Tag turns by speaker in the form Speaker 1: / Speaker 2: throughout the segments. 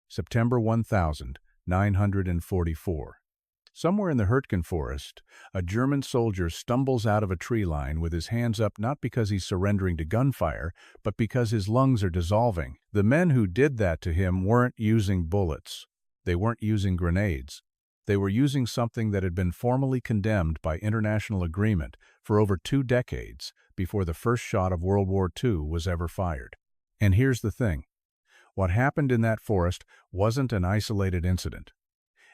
Speaker 1: September 1944. Somewhere in the Hurtgen forest, a German soldier stumbles out of a tree line with his hands up not because he's surrendering to gunfire, but because his lungs are dissolving. The men who did that to him weren't using bullets. They weren't using grenades. They were using something that had been formally condemned by international agreement for over 2 decades before the first shot of World War II was ever fired. And here's the thing. What happened in that forest wasn't an isolated incident.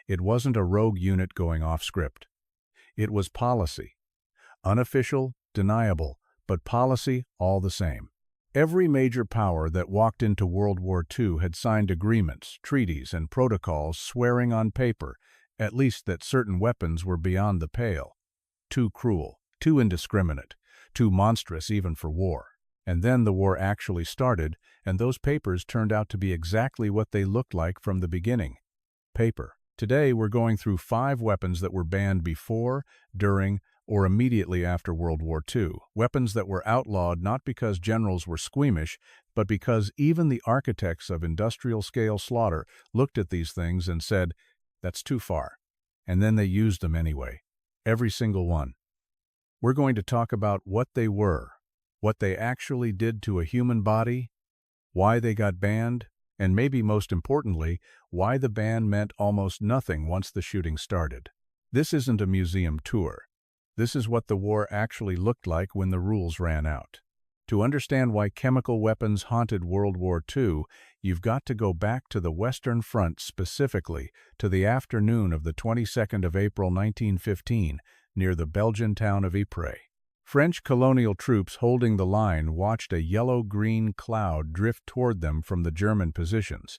Speaker 1: It wasn't a rogue unit going off script. It was policy. Unofficial, deniable, but policy all the same. Every major power that walked into World War II had signed agreements, treaties, and protocols swearing on paper, at least that certain weapons were beyond the pale. Too cruel, too indiscriminate, too monstrous even for war. And then the war actually started, and those papers turned out to be exactly what they looked like from the beginning. Paper. Today, we're going through 5 weapons that were banned before, during, or immediately after World War II. Weapons that were outlawed not because generals were squeamish, but because even the architects of industrial-scale slaughter looked at these things and said, "That's too far." And then they used them anyway. Every single one. We're going to talk about what they were, what they actually did to a human body, why they got banned, and maybe most importantly, why the ban meant almost nothing once the shooting started. This isn't a museum tour. This is what the war actually looked like when the rules ran out. To understand why chemical weapons haunted World War II, you've got to go back to the Western Front, specifically to the afternoon of the 22nd of April 1915, near the Belgian town of Ypres. French colonial troops holding the line watched a yellow-green cloud drift toward them from the German positions.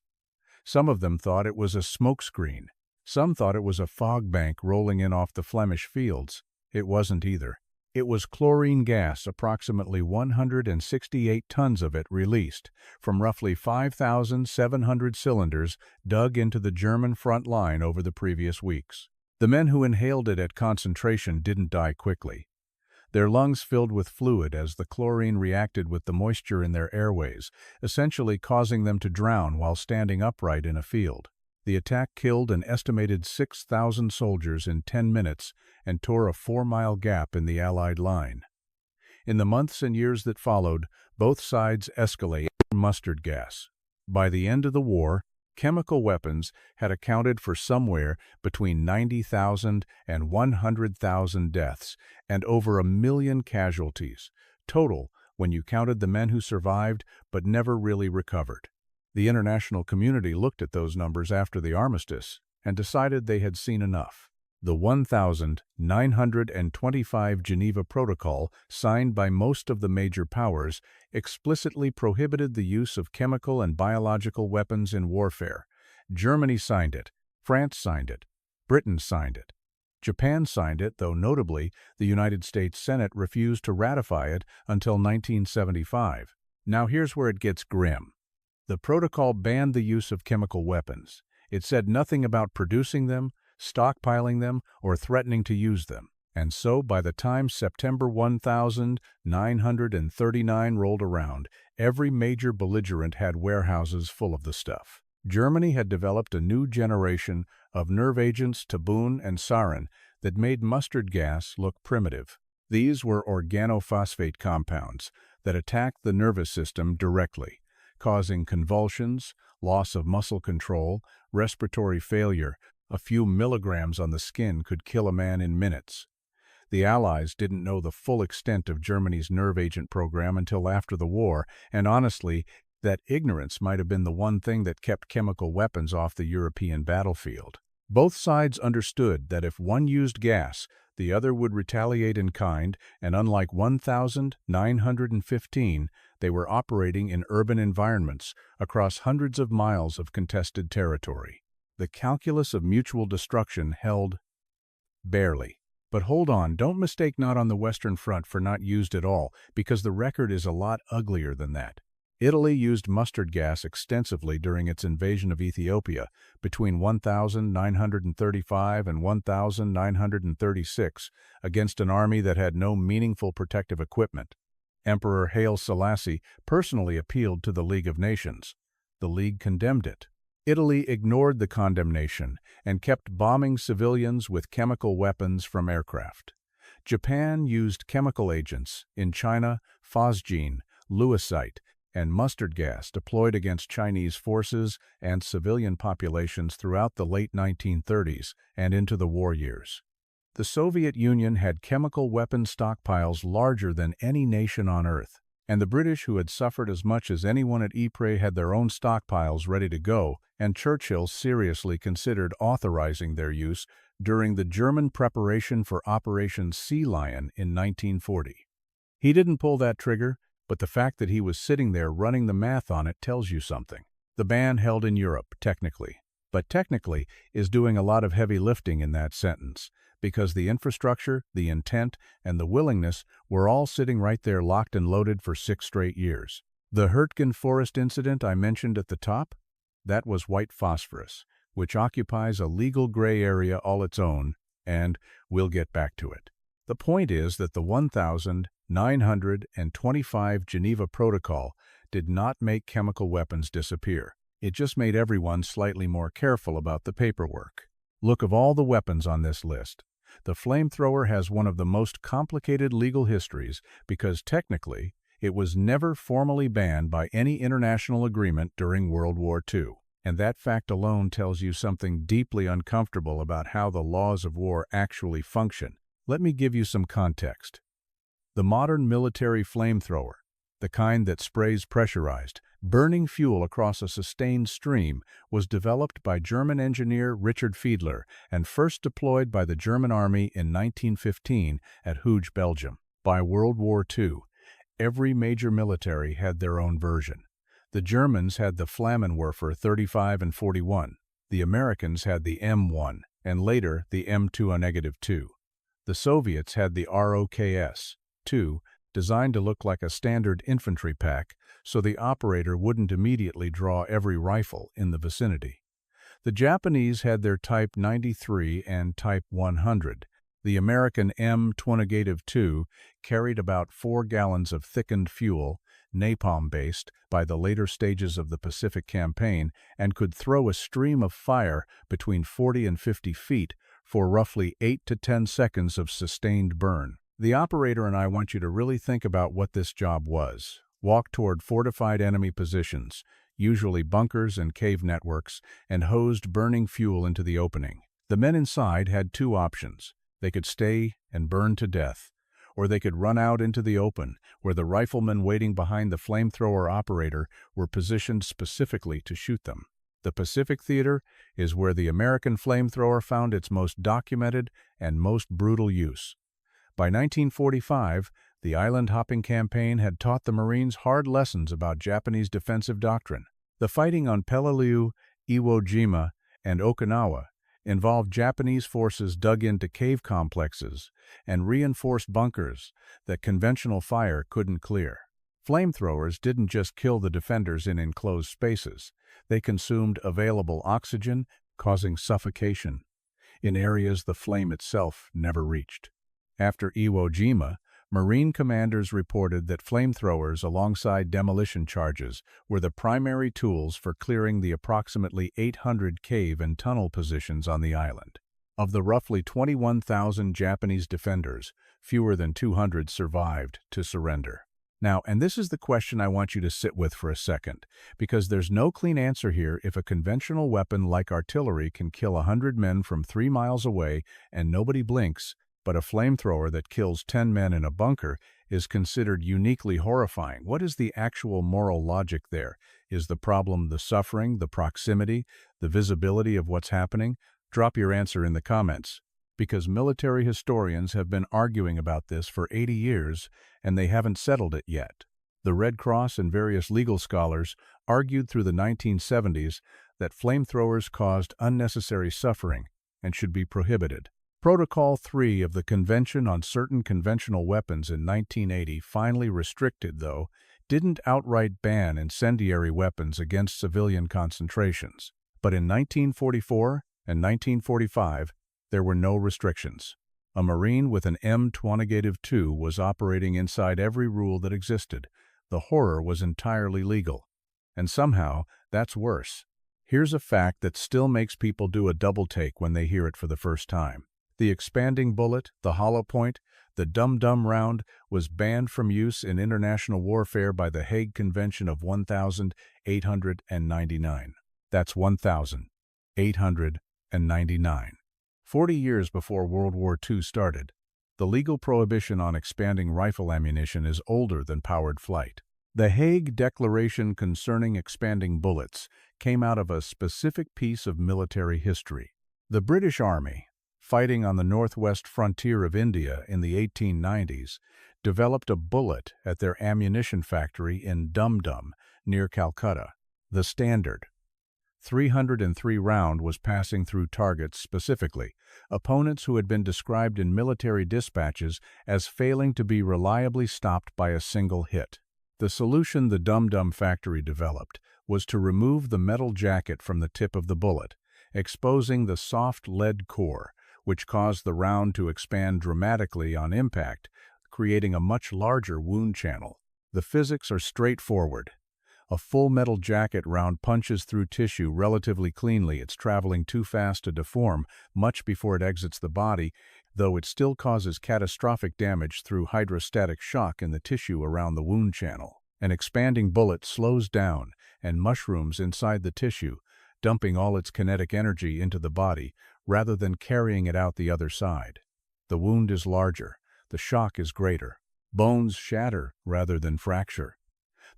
Speaker 1: Some of them thought it was a smokescreen. Some thought it was a fog bank rolling in off the Flemish fields. It wasn't either. It was chlorine gas, approximately 168 tons of it released from roughly 5,700 cylinders dug into the German front line over the previous weeks. The men who inhaled it at concentration didn't die quickly. Their lungs filled with fluid as the chlorine reacted with the moisture in their airways, essentially causing them to drown while standing upright in a field. The attack killed an estimated 6,000 soldiers in 10 minutes and tore a 4-mile gap in the Allied line. In the months and years that followed, both sides escalated mustard gas. By the end of the war, chemical weapons had accounted for somewhere between 90,000 and 100,000 deaths and over 1 million casualties, total when you counted the men who survived but never really recovered. The international community looked at those numbers after the armistice and decided they had seen enough. The 1925 Geneva Protocol, signed by most of the major powers, explicitly prohibited the use of chemical and biological weapons in warfare. Germany signed it, France signed it, Britain signed it. Japan signed it, though notably, the United States Senate refused to ratify it until 1975. Now here's where it gets grim. The protocol banned the use of chemical weapons. It said nothing about producing them, stockpiling them, or threatening to use them. And so, by the time September 1939 rolled around, every major belligerent had warehouses full of the stuff. Germany had developed a new generation of nerve agents, tabun and sarin, that made mustard gas look primitive. These were organophosphate compounds that attacked the nervous system directly, causing convulsions, loss of muscle control, respiratory failure. A few milligrams on the skin could kill a man in minutes. The Allies didn't know the full extent of Germany's nerve agent program until after the war, and honestly, that ignorance might have been the one thing that kept chemical weapons off the European battlefield. Both sides understood that if one used gas, the other would retaliate in kind, and unlike 1915, they were operating in urban environments across hundreds of miles of contested territory. The calculus of mutual destruction held barely. But hold on, don't mistake not on the Western Front for not used at all, because the record is a lot uglier than that. Italy used mustard gas extensively during its invasion of Ethiopia between 1935 and 1936 against an army that had no meaningful protective equipment. Emperor Haile Selassie personally appealed to the League of Nations. The League condemned it. Italy ignored the condemnation and kept bombing civilians with chemical weapons from aircraft. Japan used chemical agents, in China, phosgene, lewisite, and mustard gas deployed against Chinese forces and civilian populations throughout the late 1930s and into the war years. The Soviet Union had chemical weapon stockpiles larger than any nation on Earth, and the British, who had suffered as much as anyone at Ypres, had their own stockpiles ready to go, and Churchill seriously considered authorizing their use during the German preparation for Operation Sea Lion in 1940. He didn't pull that trigger, but the fact that he was sitting there running the math on it tells you something. The ban held in Europe, technically, but technically is doing a lot of heavy lifting in that sentence, because the infrastructure, the intent, and the willingness were all sitting right there locked and loaded for 6 straight years. The Hurtgen Forest incident I mentioned at the top? That was white phosphorus, which occupies a legal gray area all its own, and we'll get back to it. The point is that the 1925 Geneva Protocol did not make chemical weapons disappear. It just made everyone slightly more careful about the paperwork. Look, of all the weapons on this list, the flamethrower has one of the most complicated legal histories because technically it was never formally banned by any international agreement during World War II. And that fact alone tells you something deeply uncomfortable about how the laws of war actually function. Let me give you some context. The modern military flamethrower, the kind that sprays pressurized, burning fuel across a sustained stream, was developed by German engineer Richard Fiedler and first deployed by the German Army in 1915 at Hooge, Belgium. By World War II, every major military had their own version. The Germans had the Flammenwerfer 35 and 41. The Americans had the M1, and later the M2-2. The Soviets had the ROKS-2, designed to look like a standard infantry pack so the operator wouldn't immediately draw every rifle in the vicinity. The Japanese had their Type 93 and Type 100. The American M2-2 carried about 4 gallons of thickened fuel, napalm-based, by the later stages of the Pacific Campaign, and could throw a stream of fire between 40 and 50 feet for roughly 8 to 10 seconds of sustained burn. The operator and I want you to really think about what this job was. Walk toward fortified enemy positions, usually bunkers and cave networks, and hosed burning fuel into the opening. The men inside had 2 options. They could stay and burn to death, or they could run out into the open, where the riflemen waiting behind the flamethrower operator were positioned specifically to shoot them. The Pacific Theater is where the American flamethrower found its most documented and most brutal use. By 1945, the island-hopping campaign had taught the Marines hard lessons about Japanese defensive doctrine. The fighting on Peleliu, Iwo Jima, and Okinawa involved Japanese forces dug into cave complexes and reinforced bunkers that conventional fire couldn't clear. Flamethrowers didn't just kill the defenders in enclosed spaces. They consumed available oxygen, causing suffocation in areas the flame itself never reached. After Iwo Jima, Marine commanders reported that flamethrowers alongside demolition charges were the primary tools for clearing the approximately 800 cave and tunnel positions on the island. Of the roughly 21,000 Japanese defenders, fewer than 200 survived to surrender. Now, and this is the question I want you to sit with for a second, because there's no clean answer here if a conventional weapon like artillery can kill 100 men from 3 miles away and nobody blinks, but a flamethrower that kills 10 men in a bunker is considered uniquely horrifying. What is the actual moral logic there? Is the problem the suffering, the proximity, the visibility of what's happening? Drop your answer in the comments, because military historians have been arguing about this for 80 years and they haven't settled it yet. The Red Cross and various legal scholars argued through the 1970s that flamethrowers caused unnecessary suffering and should be prohibited. Protocol 3 of the Convention on Certain Conventional Weapons in 1980 finally restricted, though, didn't outright ban incendiary weapons against civilian concentrations. But in 1944 and 1945, there were no restrictions. A Marine with an M2-2 was operating inside every rule that existed. The horror was entirely legal. And somehow, that's worse. Here's a fact that still makes people do a double take when they hear it for the first time. The expanding bullet, the hollow point, the dum-dum round was banned from use in international warfare by the Hague Convention of 1899. That's 1899. 40 years before World War II started. The legal prohibition on expanding rifle ammunition is older than powered flight. The Hague Declaration concerning expanding bullets came out of a specific piece of military history. The British Army, fighting on the northwest frontier of India in the 1890s, developed a bullet at their ammunition factory in Dum Dum, near Calcutta. The standard 303 round was passing through targets specifically, opponents who had been described in military dispatches as failing to be reliably stopped by a single hit. The solution the Dum Dum factory developed was to remove the metal jacket from the tip of the bullet, exposing the soft lead core, which caused the round to expand dramatically on impact, creating a much larger wound channel. The physics are straightforward. A full metal jacket round punches through tissue relatively cleanly. It's traveling too fast to deform much before it exits the body, though it still causes catastrophic damage through hydrostatic shock in the tissue around the wound channel. An expanding bullet slows down and mushrooms inside the tissue, dumping all its kinetic energy into the body rather than carrying it out the other side. The wound is larger, the shock is greater. Bones shatter rather than fracture.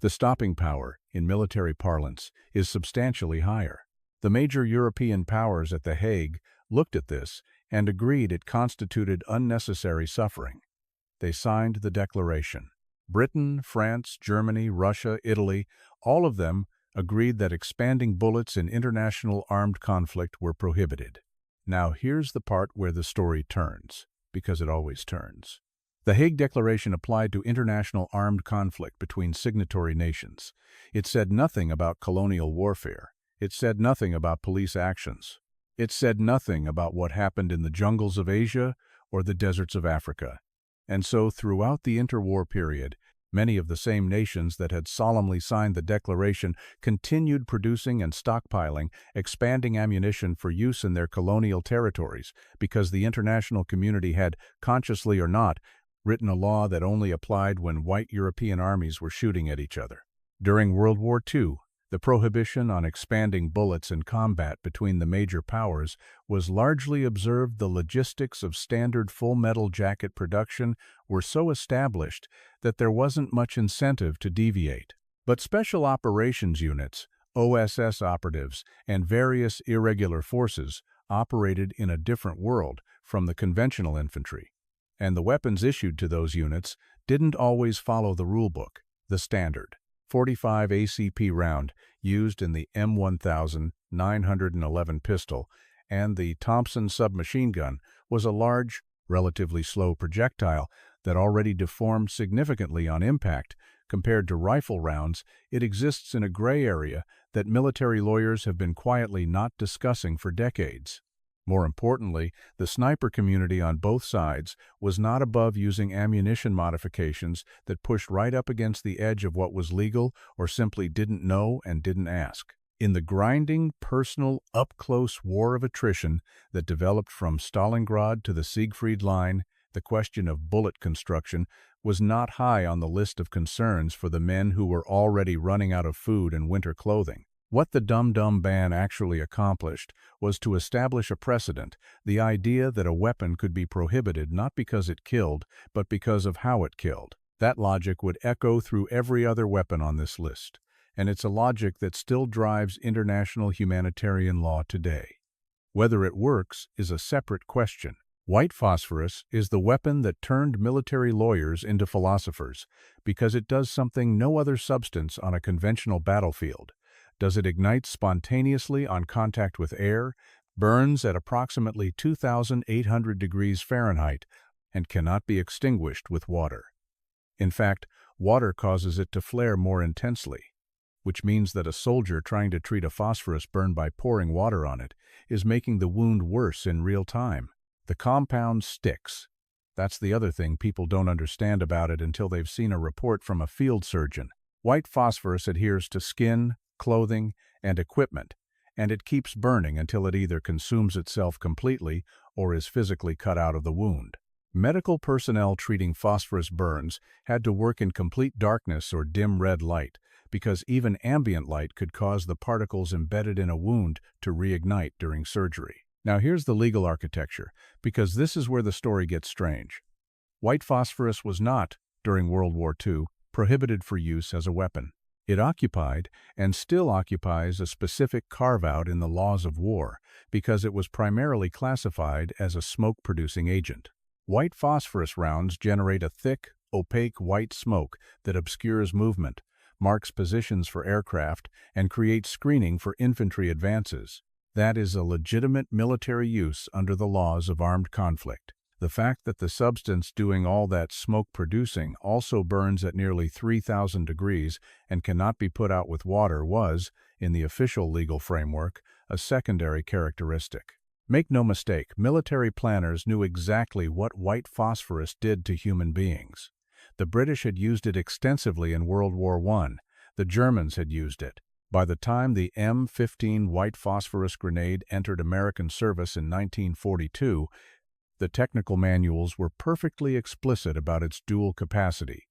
Speaker 1: The stopping power, in military parlance, is substantially higher. The major European powers at The Hague looked at this and agreed it constituted unnecessary suffering. They signed the declaration. Britain, France, Germany, Russia, Italy, all of them agreed that expanding bullets in international armed conflict were prohibited. Now here's the part where the story turns, because it always turns. The Hague Declaration applied to international armed conflict between signatory nations. It said nothing about colonial warfare. It said nothing about police actions. It said nothing about what happened in the jungles of Asia or the deserts of Africa. And so, throughout the interwar period, many of the same nations that had solemnly signed the declaration continued producing and stockpiling, expanding ammunition for use in their colonial territories, because the international community had, consciously or not, written a law that only applied when white European armies were shooting at each other. During World War II, the prohibition on expanding bullets in combat between the major powers was largely observed. The logistics of standard full metal jacket production were so established that there wasn't much incentive to deviate. But special operations units, OSS operatives, and various irregular forces operated in a different world from the conventional infantry. And the weapons issued to those units didn't always follow the rulebook. The standard 45 ACP round used in the M1911 pistol and the Thompson submachine gun was a large, relatively slow projectile that already deformed significantly on impact. Compared to rifle rounds, it exists in a gray area that military lawyers have been quietly not discussing for decades. More importantly, the sniper community on both sides was not above using ammunition modifications that pushed right up against the edge of what was legal or simply didn't know and didn't ask. In the grinding, personal, up-close war of attrition that developed from Stalingrad to the Siegfried Line, the question of bullet construction was not high on the list of concerns for the men who were already running out of food and winter clothing. What the Dum Dum ban actually accomplished was to establish a precedent, the idea that a weapon could be prohibited not because it killed, but because of how it killed. That logic would echo through every other weapon on this list, and it's a logic that still drives international humanitarian law today. Whether it works is a separate question. White phosphorus is the weapon that turned military lawyers into philosophers, because it does something no other substance on a conventional battlefield. Does it ignite spontaneously on contact with air, burns at approximately 2,800 degrees Fahrenheit, and cannot be extinguished with water. In fact, water causes it to flare more intensely, which means that a soldier trying to treat a phosphorus burn by pouring water on it is making the wound worse in real time. The compound sticks. That's the other thing people don't understand about it until they've seen a report from a field surgeon. White phosphorus adheres to skin, clothing, and equipment, and it keeps burning until it either consumes itself completely or is physically cut out of the wound. Medical personnel treating phosphorus burns had to work in complete darkness or dim red light, because even ambient light could cause the particles embedded in a wound to reignite during surgery. Now here's the legal architecture, because this is where the story gets strange. White phosphorus was not, during World War II, prohibited for use as a weapon. It occupied, and still occupies, a specific carve-out in the laws of war, because it was primarily classified as a smoke-producing agent. White phosphorus rounds generate a thick, opaque white smoke that obscures movement, marks positions for aircraft, and creates screening for infantry advances. That is a legitimate military use under the laws of armed conflict. The fact that the substance doing all that smoke producing also burns at nearly 3,000 degrees and cannot be put out with water was, in the official legal framework, a secondary characteristic. Make no mistake, military planners knew exactly what white phosphorus did to human beings. The British had used it extensively in World War I. The Germans had used it. By the time the M15 white phosphorus grenade entered American service in 1942, the technical manuals were perfectly explicit about its dual capacity.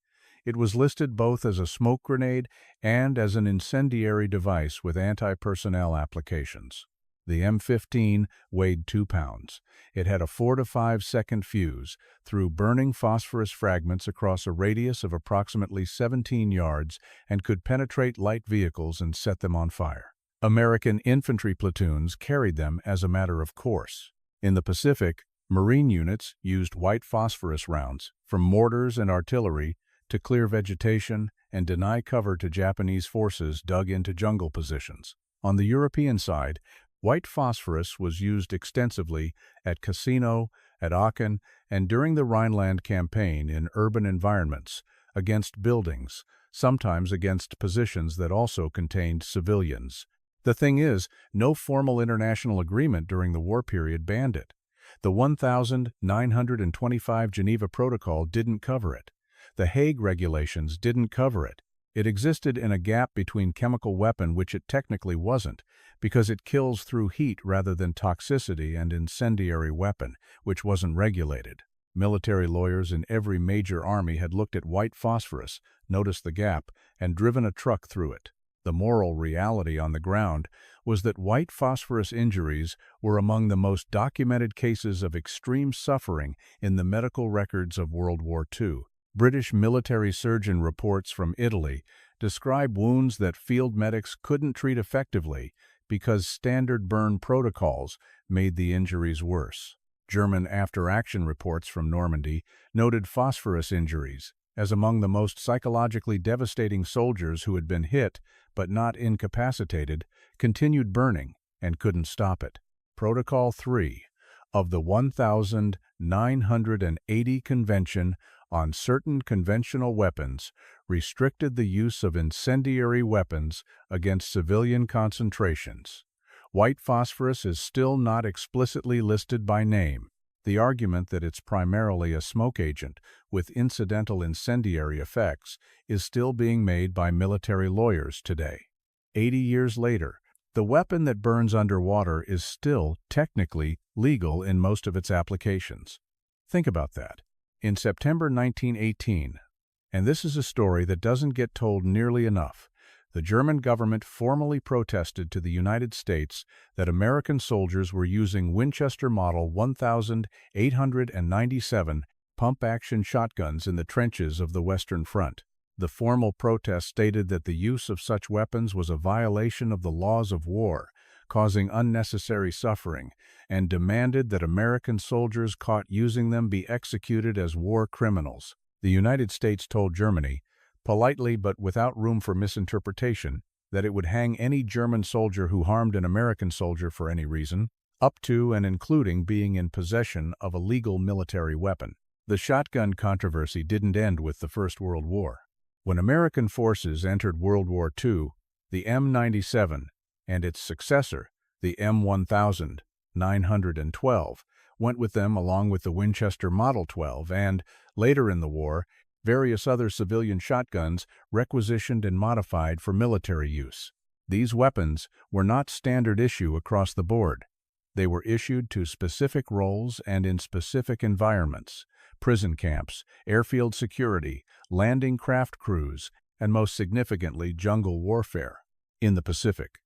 Speaker 1: It was listed both as a smoke grenade and as an incendiary device with anti-personnel applications. The M15 weighed 2 pounds. It had a 4 to 5 second fuse, threw burning phosphorus fragments across a radius of approximately 17 yards, and could penetrate light vehicles and set them on fire. American infantry platoons carried them as a matter of course. In the Pacific, Marine units used white phosphorus rounds, from mortars and artillery, to clear vegetation and deny cover to Japanese forces dug into jungle positions. On the European side, white phosphorus was used extensively at Cassino, at Aachen, and during the Rhineland campaign in urban environments, against buildings, sometimes against positions that also contained civilians. The thing is, no formal international agreement during the war period banned it. The 1925 Geneva Protocol didn't cover it. The Hague regulations didn't cover it. It existed in a gap between chemical weapon, which it technically wasn't, because it kills through heat rather than toxicity, and incendiary weapon, which wasn't regulated. Military lawyers in every major army had looked at white phosphorus, noticed the gap, and driven a truck through it. The moral reality on the ground was that white phosphorus injuries were among the most documented cases of extreme suffering in the medical records of World War II. British military surgeon reports from Italy describe wounds that field medics couldn't treat effectively because standard burn protocols made the injuries worse. German after-action reports from Normandy noted phosphorus injuries as among the most psychologically devastating. Soldiers who had been hit but not incapacitated continued burning and couldn't stop it. Protocol 3 of the 1980 Convention on Certain Conventional Weapons restricted the use of incendiary weapons against civilian concentrations. White phosphorus is still not explicitly listed by name. The argument that it's primarily a smoke agent with incidental incendiary effects is still being made by military lawyers today. 80 years later, the weapon that burns underwater is still technically legal in most of its applications. Think about that. In September 1918, and this is a story that doesn't get told nearly enough, the German government formally protested to the United States that American soldiers were using Winchester Model 1897 pump-action shotguns in the trenches of the Western Front. The formal protest stated that the use of such weapons was a violation of the laws of war, causing unnecessary suffering, and demanded that American soldiers caught using them be executed as war criminals. The United States told Germany, politely but without room for misinterpretation, that it would hang any German soldier who harmed an American soldier for any reason, up to and including being in possession of a legal military weapon. The shotgun controversy didn't end with the First World War. When American forces entered World War II, the M97 and its successor, the M1912, went with them along with the Winchester Model 12 and, later in the war, various other civilian shotguns requisitioned and modified for military use. These weapons were not standard issue across the board. They were issued to specific roles and in specific environments: prison camps, airfield security, landing craft crews, and most significantly, jungle warfare. In the Pacific,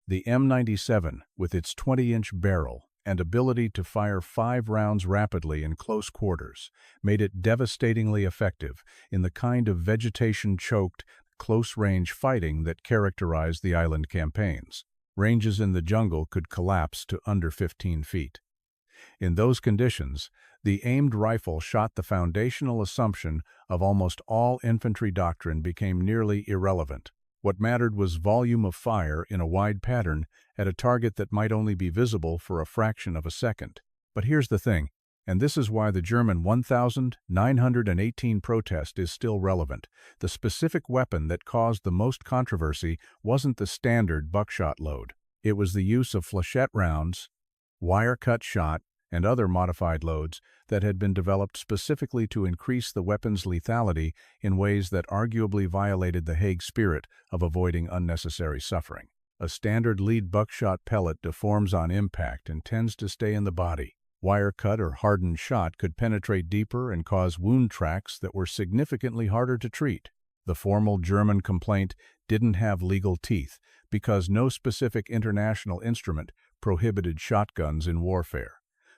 Speaker 1: the M97, with its 20-inch barrel and ability to fire 5 rounds rapidly in close quarters, made it devastatingly effective in the kind of vegetation-choked, close-range fighting that characterized the island campaigns. Ranges in the jungle could collapse to under 15 feet. In those conditions, the aimed rifle shot. The foundational assumption of almost all infantry doctrine became nearly irrelevant. What mattered was volume of fire in a wide pattern at a target that might only be visible for a fraction of a second. But here's the thing, and this is why the German 1918 protest is still relevant. The specific weapon that caused the most controversy wasn't the standard buckshot load. It was the use of flechette rounds, wire-cut shot, and other modified loads that had been developed specifically to increase the weapon's lethality in ways that arguably violated the Hague spirit of avoiding unnecessary suffering. A standard lead buckshot pellet deforms on impact and tends to stay in the body. Wire-cut or hardened shot could penetrate deeper and cause wound tracks that were significantly harder to treat. The formal German complaint didn't have legal teeth because no specific international instrument prohibited shotguns in warfare.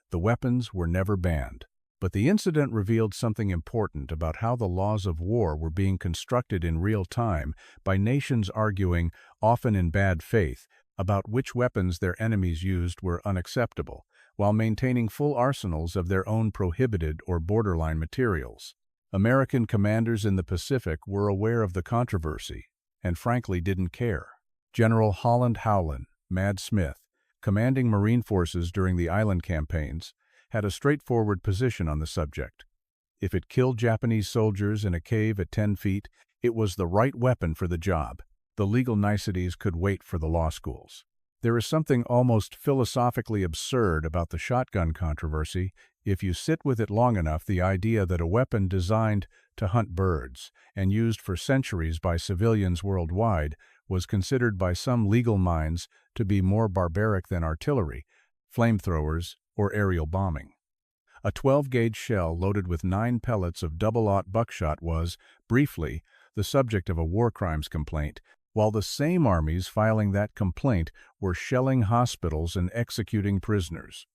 Speaker 1: The weapons were never banned. But the incident revealed something important about how the laws of war were being constructed in real time by nations arguing, often in bad faith, about which weapons their enemies used were unacceptable, while maintaining full arsenals of their own prohibited or borderline materials. American commanders in the Pacific were aware of the controversy and frankly didn't care. General Holland Howland, Mad Smith, commanding Marine forces during the island campaigns, had a straightforward position on the subject. If it killed Japanese soldiers in a cave at 10 feet, it was the right weapon for the job. The legal niceties could wait for the law schools. There is something almost philosophically absurd about the shotgun controversy. If you sit with it long enough, the idea that a weapon designed to hunt birds and used for centuries by civilians worldwide was considered by some legal minds to be more barbaric than artillery, flamethrowers, or aerial bombing. A 12-gauge shell loaded with 9 pellets of double-aught buckshot was, briefly, the subject of a war crimes complaint, while the same armies filing that complaint were shelling hospitals and executing prisoners.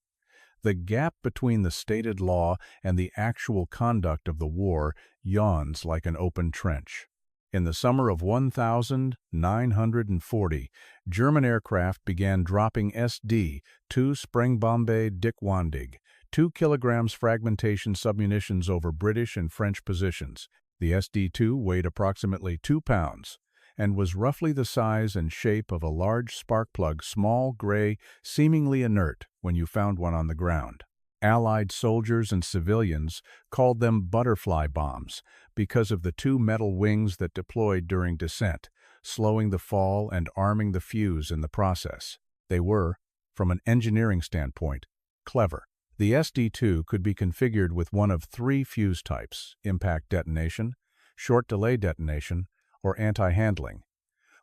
Speaker 1: The gap between the stated law and the actual conduct of the war yawns like an open trench. In the summer of 1940, German aircraft began dropping SD-2 Sprengbombe Dickwandig, 2 kilograms fragmentation submunitions over British and French positions. The SD-2 weighed approximately 2 pounds and was roughly the size and shape of a large spark plug, small, gray, seemingly inert when you found one on the ground. Allied soldiers and civilians called them butterfly bombs because of the 2 metal wings that deployed during descent, slowing the fall and arming the fuse in the process. They were, from an engineering standpoint, clever. The SD-2 could be configured with one of 3 fuse types: impact detonation, short delay detonation, or anti-handling,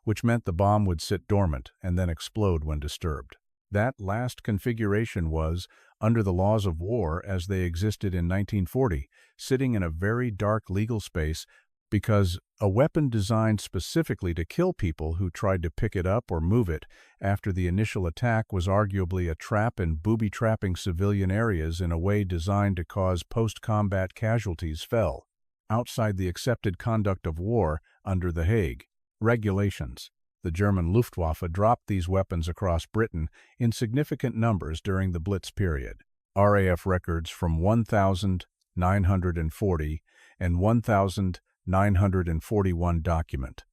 Speaker 1: which meant the bomb would sit dormant and then explode when disturbed. That last configuration was, under the laws of war as they existed in 1940, sitting in a very dark legal space because a weapon designed specifically to kill people who tried to pick it up or move it after the initial attack was arguably a trap and booby-trapping civilian areas in a way designed to cause post-combat casualties fell outside the accepted conduct of war under the Hague regulations. The German Luftwaffe dropped these weapons across Britain in significant numbers during the Blitz period. RAF records from 1940 and 1941 document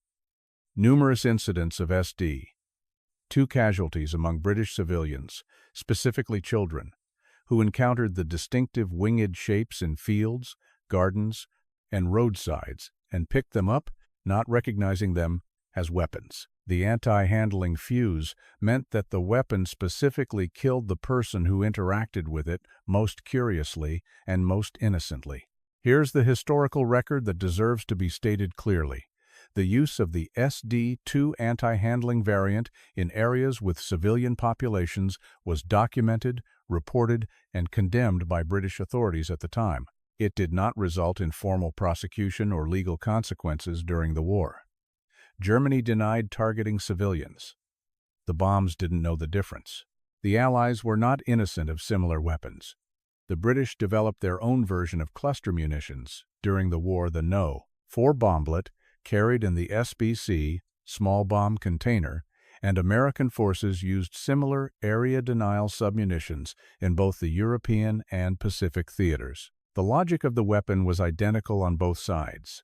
Speaker 1: numerous incidents of SD. 2 casualties among British civilians, specifically children, who encountered the distinctive winged shapes in fields, gardens, and roadsides and picked them up, not recognizing them as weapons. The anti-handling fuse meant that the weapon specifically killed the person who interacted with it most curiously and most innocently. Here's the historical record that deserves to be stated clearly. The use of the SD2 anti-handling variant in areas with civilian populations was documented, reported, and condemned by British authorities at the time. It did not result in formal prosecution or legal consequences during the war. Germany denied targeting civilians. The bombs didn't know the difference. The Allies were not innocent of similar weapons. The British developed their own version of cluster munitions during the war, the No. 4 bomblet, carried in the SBC, small bomb container, and American forces used similar area denial submunitions in both the European and Pacific theaters. The logic of the weapon was identical on both sides.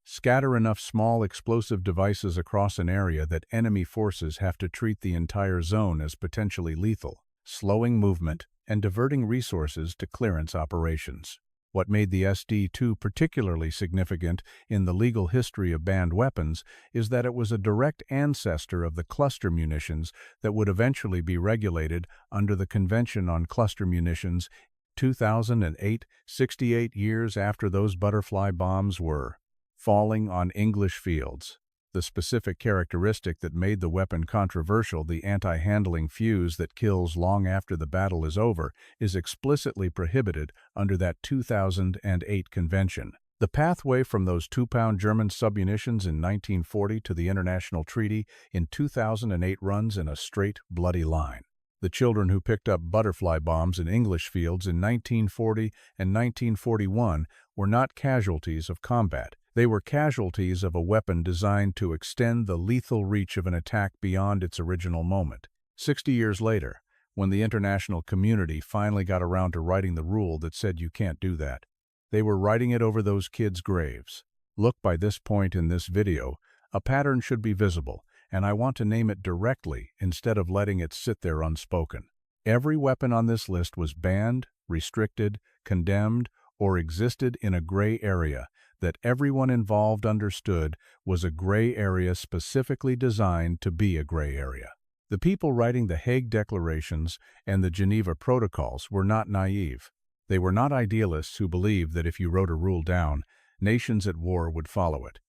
Speaker 1: Scatter enough small explosive devices across an area that enemy forces have to treat the entire zone as potentially lethal, slowing movement and diverting resources to clearance operations. What made the SD2 particularly significant in the legal history of banned weapons is that it was a direct ancestor of the cluster munitions that would eventually be regulated under the Convention on Cluster Munitions 2008, 68 years after those butterfly bombs were falling on English fields. The specific characteristic that made the weapon controversial, the anti-handling fuse that kills long after the battle is over, is explicitly prohibited under that 2008 convention. The pathway from those 2-pound German submunitions in 1940 to the international treaty in 2008 runs in a straight, bloody line. The children who picked up butterfly bombs in English fields in 1940 and 1941 were not casualties of combat. They were casualties of a weapon designed to extend the lethal reach of an attack beyond its original moment. 60 years later, when the international community finally got around to writing the rule that said you can't do that, they were writing it over those kids' graves. Look, by this point in this video, a pattern should be visible, and I want to name it directly instead of letting it sit there unspoken. Every weapon on this list was banned, restricted, condemned, or existed in a gray area that everyone involved understood was a gray area specifically designed to be a gray area. The people writing the Hague Declarations and the Geneva Protocols were not naive. They were not idealists who believed that if you wrote a rule down, nations at war would follow it.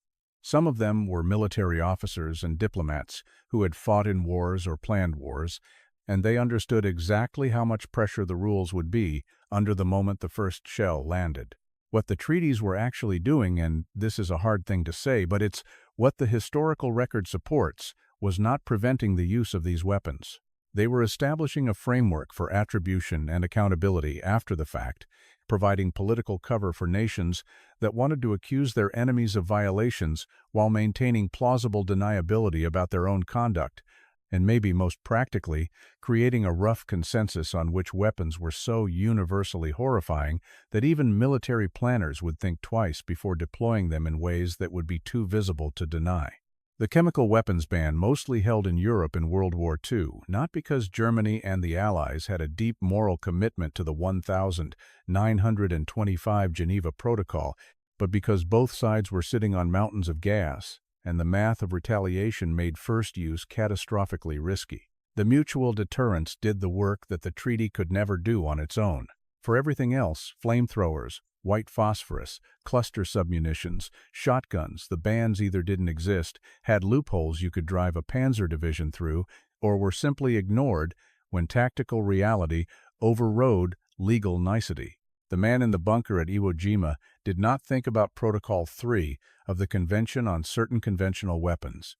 Speaker 1: Some of them were military officers and diplomats who had fought in wars or planned wars, and they understood exactly how much pressure the rules would be under the moment the first shell landed. What the treaties were actually doing, and this is a hard thing to say, but it's what the historical record supports, was not preventing the use of these weapons. They were establishing a framework for attribution and accountability after the fact, providing political cover for nations that wanted to accuse their enemies of violations while maintaining plausible deniability about their own conduct, and maybe most practically, creating a rough consensus on which weapons were so universally horrifying that even military planners would think twice before deploying them in ways that would be too visible to deny. The chemical weapons ban mostly held in Europe in World War II, not because Germany and the Allies had a deep moral commitment to the 1925 Geneva Protocol, but because both sides were sitting on mountains of gas, and the math of retaliation made first use catastrophically risky. The mutual deterrence did the work that the treaty could never do on its own. For everything else, flamethrowers, white phosphorus, cluster submunitions, shotguns, the bans either didn't exist, had loopholes you could drive a panzer division through, or were simply ignored when tactical reality overrode legal nicety. The man in the bunker at Iwo Jima did not think about Protocol 3 of the Convention on Certain Conventional Weapons.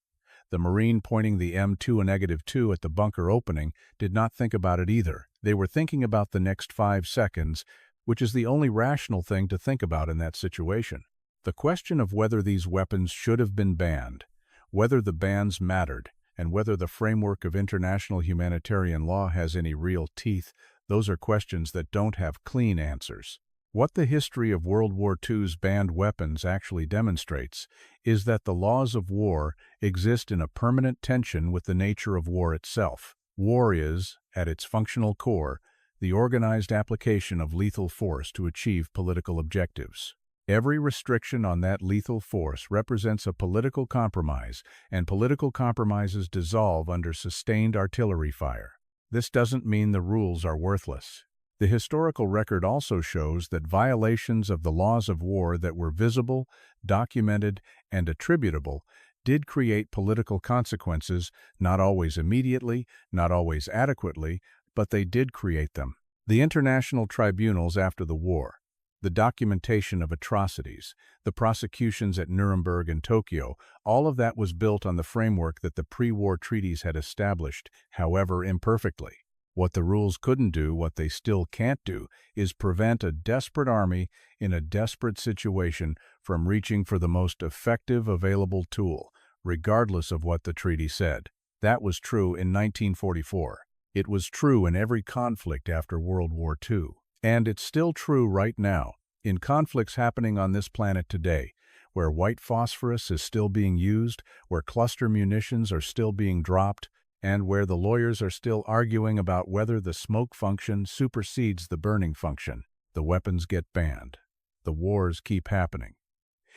Speaker 1: The Marine pointing the M2 at the bunker opening did not think about it either. They were thinking about the next 5 seconds, which is the only rational thing to think about in that situation. The question of whether these weapons should have been banned, whether the bans mattered, and whether the framework of international humanitarian law has any real teeth, those are questions that don't have clean answers. What the history of World War II's banned weapons actually demonstrates is that the laws of war exist in a permanent tension with the nature of war itself. War is, at its functional core, the organized application of lethal force to achieve political objectives. Every restriction on that lethal force represents a political compromise, and political compromises dissolve under sustained artillery fire. This doesn't mean the rules are worthless. The historical record also shows that violations of the laws of war that were visible, documented, and attributable did create political consequences, not always immediately, not always adequately, but they did create them. The international tribunals after the war, the documentation of atrocities, the prosecutions at Nuremberg and Tokyo, all of that was built on the framework that the pre-war treaties had established, however imperfectly. What the rules couldn't do, what they still can't do, is prevent a desperate army in a desperate situation from reaching for the most effective available tool, regardless of what the treaty said. That was true in 1944. It was true in every conflict after World War II. And it's still true right now, in conflicts happening on this planet today, where white phosphorus is still being used, where cluster munitions are still being dropped, and where the lawyers are still arguing about whether the smoke function supersedes the burning function. The weapons get banned. The wars keep happening.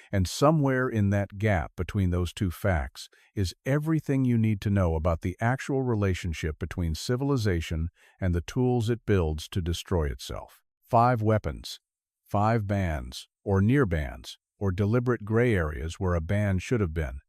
Speaker 1: And somewhere in that gap between those two facts is everything you need to know about the actual relationship between civilization and the tools it builds to destroy itself. 5 weapons, 5 bans, or near bans, or deliberate gray areas where a ban should have been.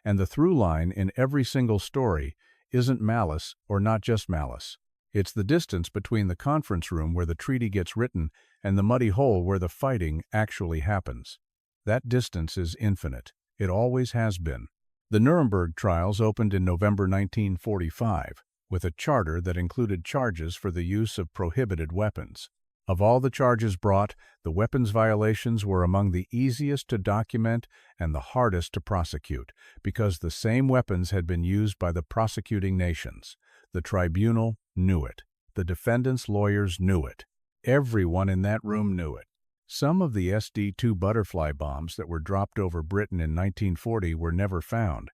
Speaker 1: And the through line in every single story isn't malice or not just malice. It's the distance between the conference room where the treaty gets written and the muddy hole where the fighting actually happens. That distance is infinite. It always has been. The Nuremberg trials opened in November 1945 with a charter that included charges for the use of prohibited weapons. Of all the charges brought, the weapons violations were among the easiest to document and the hardest to prosecute, because the same weapons had been used by the prosecuting nations. The tribunal knew it. The defendants' lawyers knew it. Everyone in that room knew it. Some of the SD-2 butterfly bombs that were dropped over Britain in 1940 were never found.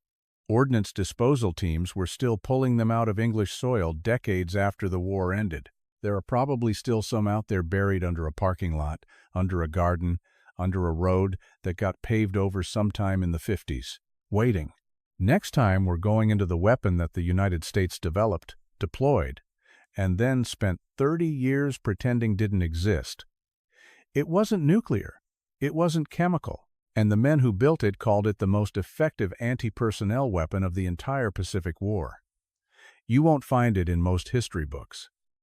Speaker 1: Ordnance disposal teams were still pulling them out of English soil decades after the war ended. There are probably still some out there buried under a parking lot, under a garden, under a road that got paved over sometime in the 50s, waiting. Next time we're going into the weapon that the United States developed, deployed, and then spent 30 years pretending didn't exist. It wasn't nuclear. It wasn't chemical. And the men who built it called it the most effective anti-personnel weapon of the entire Pacific War. You won't find it in most history books.